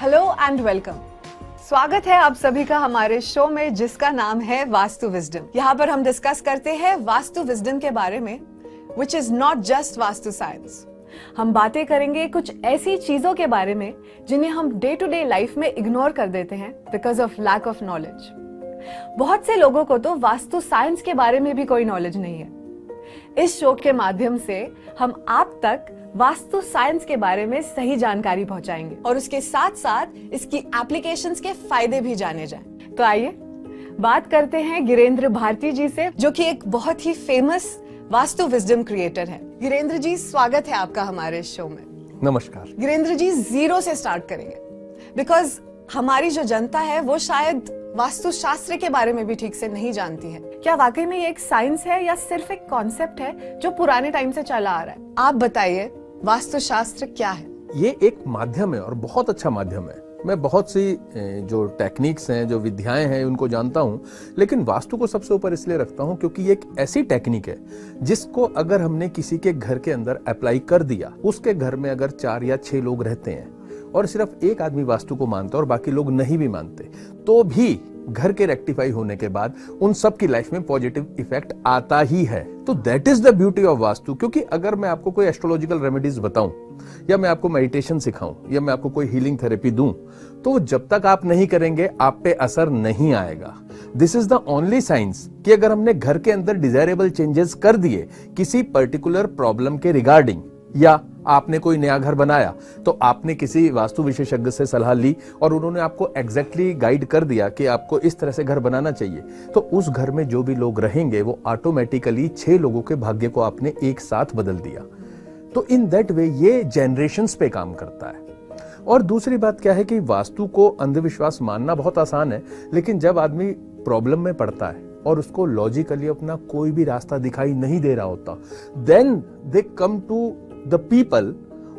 Hello and welcome. स्वागत है आप सभी का हमारे शो में जिसका नाम है वास्तु विजडम। यहाँ पर हम डिस्कस करते हैं वास्तु विजडम के बारे में, which is not just vastu science. हम बातें करेंगे कुछ ऐसी चीजों के बारे में जिन्हें हम डे टू डे लाइफ में इग्नोर कर देते हैं because of lack of knowledge. बहुत से लोगों को तो वास्तु साइंस के बारे में भी कोई नॉलेज नहीं है। इस शो के माध्यम से हम आप तक वास्तु साइंस के बारे में सही जानकारी पहुंचाएंगे और उसके साथ साथ इसकी एप्लीकेशंस के फायदे भी जाने जाएं। तो आइए बात करते हैं गिरेंद्र भारती जी से, जो कि एक बहुत ही फेमस वास्तु विजडम क्रिएटर है। गिरेंद्र जी, स्वागत है आपका हमारे शो में। नमस्कार। गिरेंद्र जी, जीरो से स्टार्ट करेंगे बिकॉज हमारी जो जनता है वो शायद वास्तु शास्त्र के बारे में भी ठीक से नहीं जानती है। क्या वाकई में ये एक साइंस है या सिर्फ एक कॉन्सेप्ट है जो पुराने टाइम से चला आ रहा है? आप बताइए, वास्तु शास्त्र क्या है? ये एक माध्यम है और बहुत अच्छा माध्यम है। मैं बहुत सी जो टेक्निक्स हैं, जो विद्याएं हैं, उनको जानता हूं, लेकिन वास्तु को सबसे ऊपर इसलिए रखता हूं क्योंकि ये एक ऐसी टेक्निक है जिसको अगर हमने किसी के घर के अंदर अप्लाई कर दिया, उसके घर में अगर 4 या 6 लोग रहते हैं और सिर्फ एक आदमी वास्तु को मानता है और बाकी लोग नहीं भी मानते, तो भी घर के रेक्टिफाई होने के बाद उन सब की लाइफ में पॉजिटिव इफेक्ट आता ही है। तो that is the beauty of vastu. क्योंकि अगर मैं आपको कोई एस्ट्रोलॉजिकल रेमेडीज बताऊं या मैं आपको मेडिटेशन सिखाऊं या मैं आपको कोई हीलिंग थेरेपी दूं, तो जब तक आप नहीं करेंगे आप पे असर नहीं आएगा। This is the only science कि अगर हमने घर के अंदर डिजायरेबल चेंजेस कर दिए किसी पर्टिकुलर प्रॉब्लम के रिगार्डिंग, या आपने कोई नया घर बनाया तो आपने किसी वास्तु विशेषज्ञ से सलाह ली और उन्होंने आपको एग्जैक्टली गाइड कर दिया कि आपको इस तरह से घर बनाना चाहिए, तो उस घर में जो भी लोग रहेंगे वो ऑटोमेटिकली 6 लोगों के भाग्य को आपने एक साथ बदल दिया। तो इन दैट वे ये जनरेशंस पे काम करता है। और दूसरी बात क्या है कि वास्तु को अंधविश्वास मानना बहुत आसान है, लेकिन जब आदमी प्रॉब्लम में पड़ता है और उसको लॉजिकली अपना कोई भी रास्ता दिखाई नहीं दे रहा होता, then they come to the people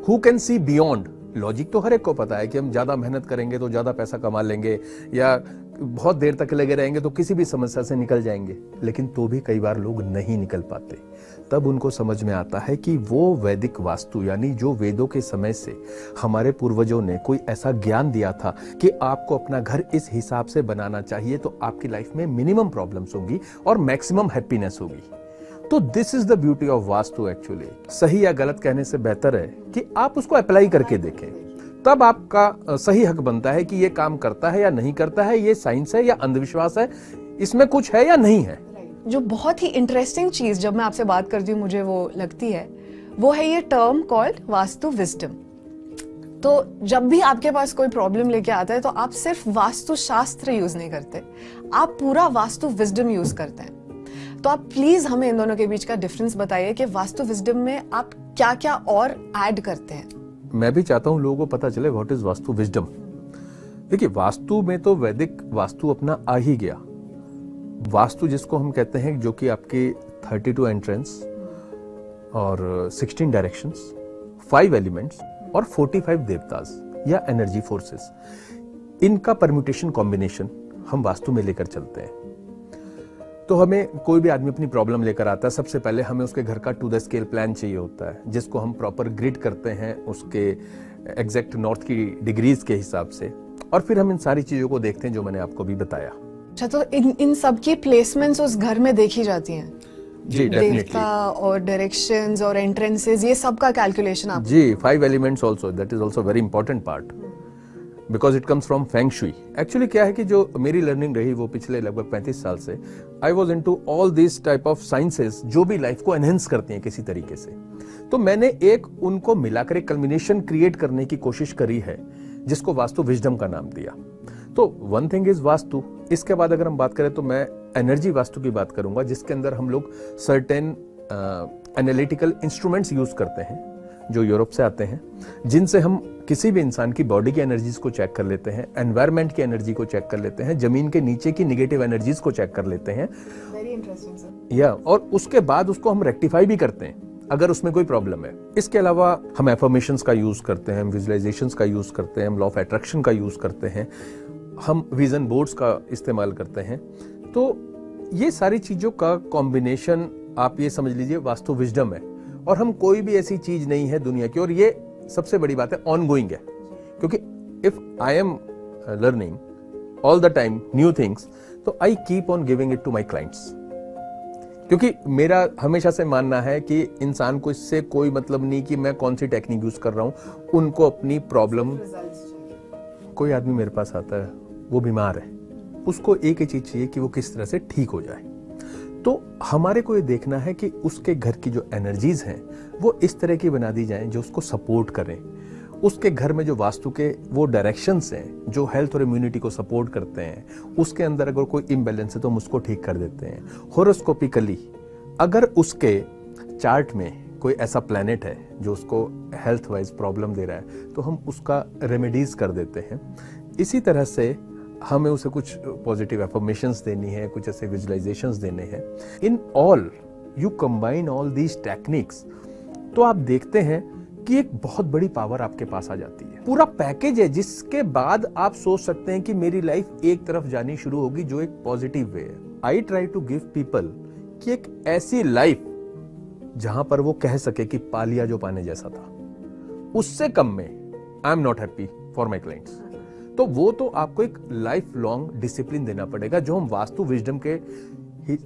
who can see beyond. Logic तो हर एक को पता है कि हम ज्यादा मेहनत करेंगे तो ज्यादा पैसा कमा लेंगे या बहुत देर तक लगे रहेंगे तो किसी भी समस्या से निकल जाएंगे, लेकिन तो भी कई बार लोग नहीं निकल पाते। तब उनको समझ में आता है कि वो वैदिक वास्तु, यानी जो वेदों के समय से हमारे पूर्वजों ने कोई ऐसा ज्ञान दिया था कि आपको अपना घर इस हिसाब से बनाना चाहिए तो आपकी लाइफ में मिनिमम प्रॉब्लम्स होंगी और मैक्सिमम हैप्पीनेस होगी। तो this is the beauty of vastu. Actually सही या गलत कहने से बेहतर है कि आप उसको अप्लाई करके देखें, तब आपका सही हक बनता है कि ये काम करता है या नहीं करता है, ये साइंस है या अंधविश्वास है, इसमें कुछ है या नहीं है। जो बहुत ही इंटरेस्टिंग चीज जब मैं आपसे बात करती हूँ मुझे वो लगती है, वो है ये टर्म कॉल्ड वास्तु विजडम। तो जब भी आपके पास कोई प्रॉब्लम लेके आता है तो आप सिर्फ वास्तु शास्त्र यूज नहीं करते, आप पूरा वास्तु विजडम यूज करते हैं। तो आप प्लीज हमें इन दोनों के बीच का डिफरेंस बताइए कि वास्तु विजडम में आप क्या क्या और ऐड करते हैं। मैं भी चाहता हूं लोगों को पता चले व्हाट इज वास्तु विजडम। देखिए, वास्तु में तो वैदिक वास्तु अपना आ ही गया। वास्तु जिसको हम कहते हैं, जो कि आपके 32 एंट्रेंस और 16 डायरेक्शंस, 5 एलिमेंट्स और 45 देवतास या एनर्जी फोर्सेस, इनका परम्यूटेशन कॉम्बिनेशन हम वास्तु में लेकर चलते हैं। तो हमें कोई भी आदमी अपनी प्रॉब्लम लेकर आता है, सबसे पहले हमें उसके घर का टू द स्केल प्लान चाहिए होता है, जिसको हम प्रॉपर ग्रिड करते हैं उसके एग्जैक्ट नॉर्थ की डिग्रीज के हिसाब से, और फिर हम इन सारी चीजों को देखते हैं जो मैंने आपको भी बताया। अच्छा, तो इन सब की प्लेसमेंट्स उस घर में देखी जाती हैं? जी, देवता और डायरेक्शंस और एंट्रेंसेस, ये सब का कैलकुलेशन आप? जी, 5 elements also, that is also very important part because it comes from feng shui. Actually क्या है कि जो मेरी लर्निंग रही वो पिछले लगभग 35 साल से, I was into all this type of sciences जो भी लाइफ को एनहेंस करती हैं किसी तरीके से। तो मैंने एक उनको मिलाकर एक कल्मिनेशन क्रिएट करने की कोशिश करी है जिसको वास्तु विजडम का नाम दिया। तो वन थिंग इज वास्तु। इसके बाद अगर हम बात करें तो मैं एनर्जी वास्तु की बात करूंगा, जिसके अंदर हम लोग सर्टेन एनालिटिकल इंस्ट्रूमेंट्स यूज करते हैं जो यूरोप से आते हैं, जिनसे हम किसी भी इंसान की बॉडी की एनर्जीज को चेक कर लेते हैं, एनवायरनमेंट की एनर्जी को चेक कर लेते हैं, जमीन के नीचे की निगेटिव एनर्जीज को चेक कर लेते हैं। Very interesting sir. या और उसके बाद उसको हम रेक्टिफाई भी करते हैं अगर उसमें कोई प्रॉब्लम है। इसके अलावा हम एफर्मेशंस का यूज करते हैं, हम विजुअलाइजेशंस का यूज करते हैं, हम लॉ ऑफ अट्रैक्शन का यूज करते हैं, हम विजन बोर्ड्स का इस्तेमाल करते हैं। तो ये सारी चीजों का कॉम्बिनेशन आप ये समझ लीजिए वास्तु विजडम है। और हम कोई भी ऐसी चीज नहीं है दुनिया की, और ये सबसे बड़ी बात है, ऑन गोइंग है, क्योंकि if I am learning all the time new things, तो I keep on giving it to my clients, क्योंकि मेरा हमेशा से मानना है कि इंसान को इससे कोई मतलब नहीं कि मैं कौन सी टेक्निक यूज कर रहा हूं, उनको अपनी प्रॉब्लम, कोई आदमी मेरे पास आता है वो बीमार है, उसको एक ही चीज चाहिए कि वो किस तरह से ठीक हो जाए। तो हमारे को ये देखना है कि उसके घर की जो एनर्जीज हैं वो इस तरह की बना दी जाएं जो उसको सपोर्ट करें। उसके घर में जो वास्तु के वो डायरेक्शंस हैं जो हेल्थ और इम्यूनिटी को सपोर्ट करते हैं, उसके अंदर अगर कोई इम्बैलेंस है तो हम उसको ठीक कर देते हैं। होरोस्कोपिकली अगर उसके चार्ट में कोई ऐसा प्लैनेट है जो उसको हेल्थ वाइज प्रॉब्लम दे रहा है तो हम उसका रेमेडीज कर देते हैं। इसी तरह से हमें उसे कुछ पॉजिटिव एफर्मेशंस देनी है, कुछ ऐसे विजुअलाइजेशंस देने हैं। In all you combine all these techniques, तो आप देखते हैं कि एक बहुत बड़ी पावर आपके पास आ जाती है। पूरा पैकेज है जिसके बाद आप सोच सकते हैं कि मेरी लाइफ एक तरफ जानी शुरू होगी जो एक पॉजिटिव वे है। I try to give people कि एक ऐसी लाइफ जहां पर वो कह सके कि पा लिया जो पाने जैसा था, उससे कम में I am not happy for my clients. तो वो तो आपको एक लाइफ लॉन्ग डिसिप्लिन देना पड़ेगा जो हम वास्तु विजडम के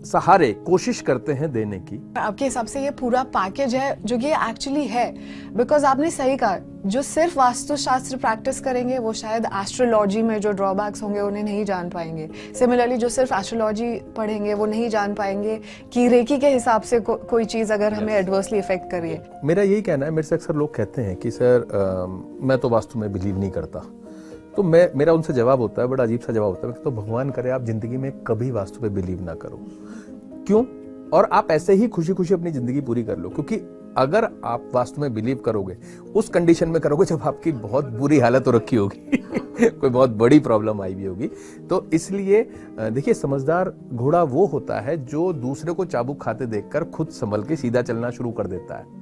सहारे कोशिश करते हैं देने की। आपके हिसाब से ये पूरा पैकेज है जो कि एक्चुअली है, बिकॉज आपने सही कहा, जो सिर्फ वास्तु शास्त्र प्रैक्टिस करेंगे वो शायद एस्ट्रोलॉजी में जो ड्रॉबैक्स होंगे उन्हें नहीं जान पाएंगे। सिमिलरली जो सिर्फ एस्ट्रोलॉजी पढ़ेंगे वो नहीं जान पाएंगे कि रेकी के हिसाब से कोई चीज अगर हमें एडवर्सली इफेक्ट करिए। मेरा यही कहना है, मेरे से अक्सर लोग कहते हैं कि सर मैं तो वास्तु में बिलीव नहीं करता। तो मेरा उनसे जवाब होता है, बड़ा अजीब सा जवाब होता है, तो भगवान करे आप जिंदगी में कभी वास्तु पे बिलीव ना करो। क्यों? और आप ऐसे ही खुशी खुशी अपनी जिंदगी पूरी कर लो, क्योंकि अगर आप वास्तु में बिलीव करोगे उस कंडीशन में करोगे जब आपकी बहुत बुरी हालत हो रखी होगी कोई बहुत बड़ी प्रॉब्लम आई भी होगी। तो इसलिए देखिए, समझदार घोड़ा वो होता है जो दूसरे को चाबुक खाते देखकर खुद संभल के सीधा चलना शुरू कर देता है।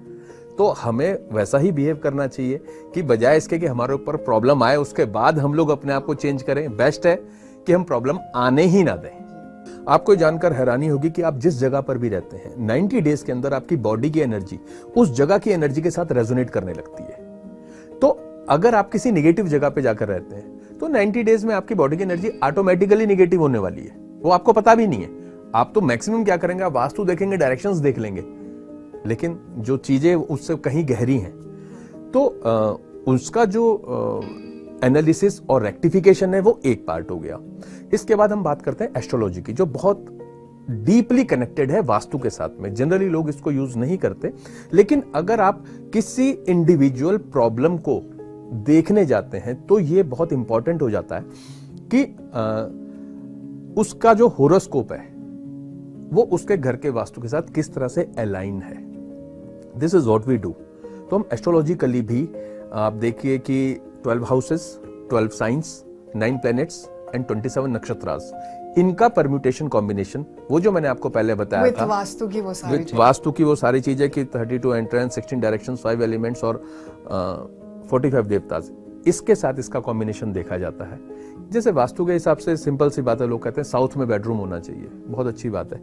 तो हमें वैसा ही बिहेव करना चाहिए कि बजाय इसके कि हमारे ऊपर प्रॉब्लम आए उसके बाद हम लोग अपने आप को चेंज करें, बेस्ट है कि हम प्रॉब्लम आने ही ना दें। आपको जानकर हैरानी होगी कि आप जिस जगह पर भी रहते हैं 90 डेज के अंदर आपकी बॉडी की एनर्जी उस जगह की एनर्जी के साथ रेजोनेट करने लगती है। तो अगर आप किसी नेगेटिव जगह पे जाकर रहते हैं तो 90 डेज में आपकी बॉडी की एनर्जी ऑटोमेटिकली नेगेटिव होने वाली है, वो आपको पता भी नहीं है। आप तो मैक्सिमम क्या करेंगे, आप वास्तु देखेंगे, डायरेक्शंस देख लेंगे, लेकिन जो चीजें उससे कहीं गहरी हैं तो उसका जो एनालिसिस और रेक्टिफिकेशन है वो एक पार्ट हो गया। इसके बाद हम बात करते हैं एस्ट्रोलॉजी की, जो बहुत डीपली कनेक्टेड है वास्तु के साथ में। जनरली लोग इसको यूज नहीं करते, लेकिन अगर आप किसी इंडिविजुअल प्रॉब्लम को देखने जाते हैं तो ये बहुत इंपॉर्टेंट हो जाता है कि उसका जो होरोस्कोप है वो उसके घर के वास्तु के साथ किस तरह से अलाइन है। This is what we do. तो हम एस्ट्रोलॉजिकली भी आप देखिए कि 12 हाउसेस, 12 साइंस, 9 प्लैनेट्स एंड 27 नक्षत्रास, इनका परम्यूटेशन कॉम्बिनेशन, वो जो मैंने आपको पहले बताया था, वास्तु की वो सारी चीजें कि 32 एंट्रेंस, 16 डायरेक्शंस, 5 एलिमेंट्स और 45 देवताज, इसके साथ इसका कॉम्बिनेशन देखा जाता है। जैसे वास्तु के हिसाब से सिंपल सी बात है, लोग कहते हैं साउथ में बेडरूम होना चाहिए, बहुत अच्छी बात है,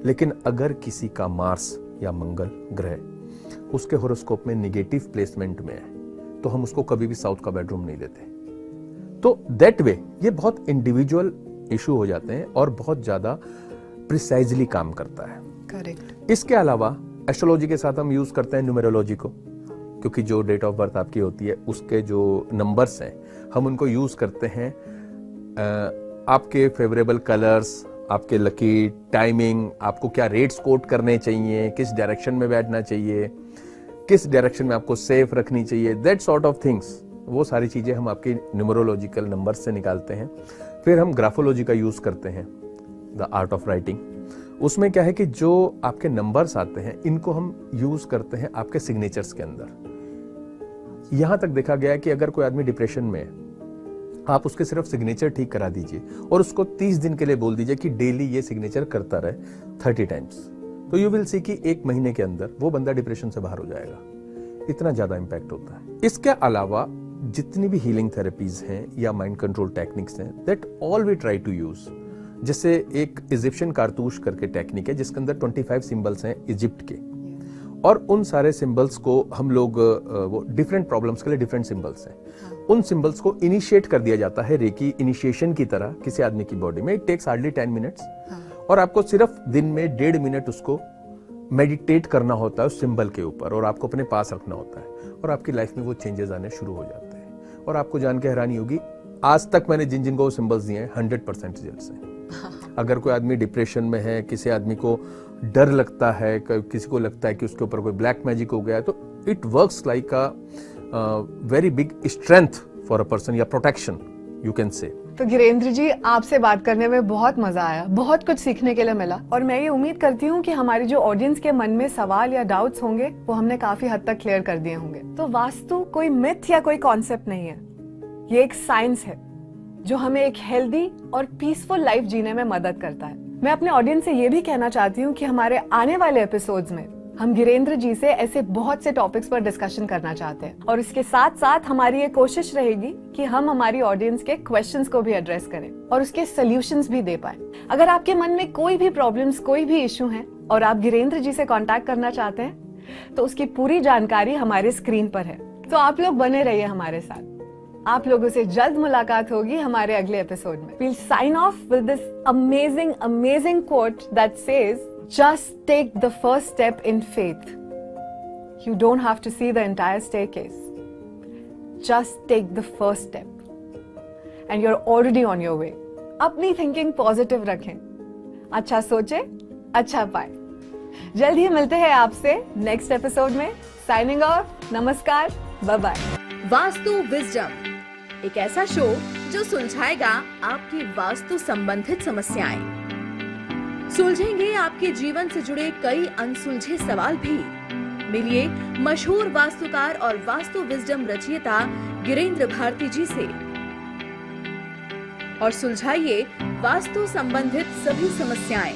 लेकिन अगर किसी का मार्स या मंगल ग्रह उसके होरोस्कोप में निगेटिव प्लेसमेंट में है तो हम उसको कभी भी साउथ का बेडरूम नहीं देते। तो दैट वे ये बहुत इंडिविजुअल इशू हो जाते हैं और बहुत ज्यादा प्रिसाइजली काम करता है। करेक्ट। इसके अलावा एस्ट्रोलॉजी के साथ हम यूज करते हैं न्यूमेरोलॉजी को, क्योंकि जो डेट ऑफ बर्थ आपकी होती है उसके जो नंबर्स हैं हम उनको यूज करते हैं आपके फेवरेबल कलर्स, आपके लकी टाइमिंग, आपको क्या रेट्स कोट करने चाहिए, किस डायरेक्शन में बैठना चाहिए, किस डायरेक्शन में आपको सेफ रखनी चाहिए, दैट सॉर्ट ऑफ थिंग्स, वो सारी चीजें हम आपकी न्यूमरोलॉजिकल नंबर्स से निकालते हैं। फिर हम ग्राफोलॉजी का यूज करते हैं, द आर्ट ऑफ राइटिंग। उसमें क्या है कि जो आपके नंबर्स आते हैं इनको हम यूज करते हैं आपके सिग्नेचर्स के अंदर। यहां तक देखा गया है कि अगर कोई आदमी डिप्रेशन में है, आप उसके सिर्फ सिग्नेचर ठीक करा दीजिए और उसको 30 दिन के लिए बोल दीजिए कि डेली ये सिग्नेचर करता रहे 30 टाइम्स, तो यू विल सी कि 1 महीने के अंदर वो बंदा डिप्रेशन से बाहर हो जाएगा। इतना ज्यादा इंपैक्ट होता है। इसके अलावा जितनी भी हीलिंग थेरेपीज हैं या माइंड कंट्रोल टेक्निक्स हैं, that all we try to use. जैसे एक इजिप्शियन कारतूश करके टेक्निक है जिसके अंदर 25 सिंबल्स हैं इजिप्ट के, और उन सारे सिंबल्स को हम लोग वो डिफरेंट प्रॉब्लम्स के लिए डिफरेंट सिंबल्स हैं, उन सिंबल्स को इनिशिएट कर दिया जाता है रेकी इनिशिएशन की तरह किसी आदमी की बॉडी में। इट टेक्स हार्डली 10 मिनट्स और आपको सिर्फ दिन में 1.5 मिनट उसको मेडिटेट करना होता है उस सिंबल के ऊपर और आपको अपने पास रखना होता है और आपकी लाइफ में वो चेंजेस आने शुरू हो जाते हैं। और आपको जान के हैरानी होगी, आज तक मैंने जिन जिनको वो सिंबल्स दिए हैं 100% रिजल्ट्स हैं। अगर कोई आदमी डिप्रेशन में है, किसी आदमी को डर लगता है, किसी को लगता है कि उसके ऊपर कोई ब्लैक मैजिक हो गया है, तो it works like a very big strength for a person या प्रोटेक्शन यू कैन से। तो गिरेंद्र जी, आपसे बात करने में बहुत मजा आया, बहुत कुछ सीखने के लिए मिला और मैं ये उम्मीद करती हूँ कि हमारी जो ऑडियंस के मन में सवाल या डाउट्स होंगे वो हमने काफी हद तक क्लियर कर दिए होंगे। तो वास्तु कोई मिथ या कोई कॉन्सेप्ट नहीं है, ये एक साइंस है जो हमें एक हेल्दी और पीसफुल लाइफ जीने में मदद करता है। मैं अपने ऑडियंस से ये भी कहना चाहती हूँ कि हमारे आने वाले एपिसोड्स में हम गिरेंद्र जी से ऐसे बहुत से टॉपिक्स पर डिस्कशन करना चाहते हैं और इसके साथ साथ हमारी ये कोशिश रहेगी कि हम हमारी ऑडियंस के क्वेश्चंस को भी एड्रेस करें और उसके सॉल्यूशंस भी दे पाए। अगर आपके मन में कोई भी प्रॉब्लम्स, कोई भी इशू है और आप गिरेंद्र जी से कॉन्टैक्ट करना चाहते हैं तो उसकी पूरी जानकारी हमारे स्क्रीन पर है। तो आप लोग बने रहिए हमारे साथ। आप लोगों से जल्द मुलाकात होगी हमारे अगले एपिसोड में। We'll sign off with this amazing quote that says, just take the first step in faith. You don't have to see the entire staircase. Just take the first step. And you're already on your way. अपनी thinking positive रखें, अच्छा सोचे, अच्छा पाए। जल्द ही मिलते हैं आपसे नेक्स्ट एपिसोड में। साइनिंग ऑफ, नमस्कार, बाय बाय। वास्तु विजडम, एक ऐसा शो जो सुलझाएगा आपकी वास्तु संबंधित समस्याएं, सुलझेंगे आपके जीवन से जुड़े कई अनसुलझे सवाल भी। मिलिए मशहूर वास्तुकार और वास्तु विजडम रचयिता गिरेंद्र भारती जी से और सुलझाइए वास्तु संबंधित सभी समस्याएं।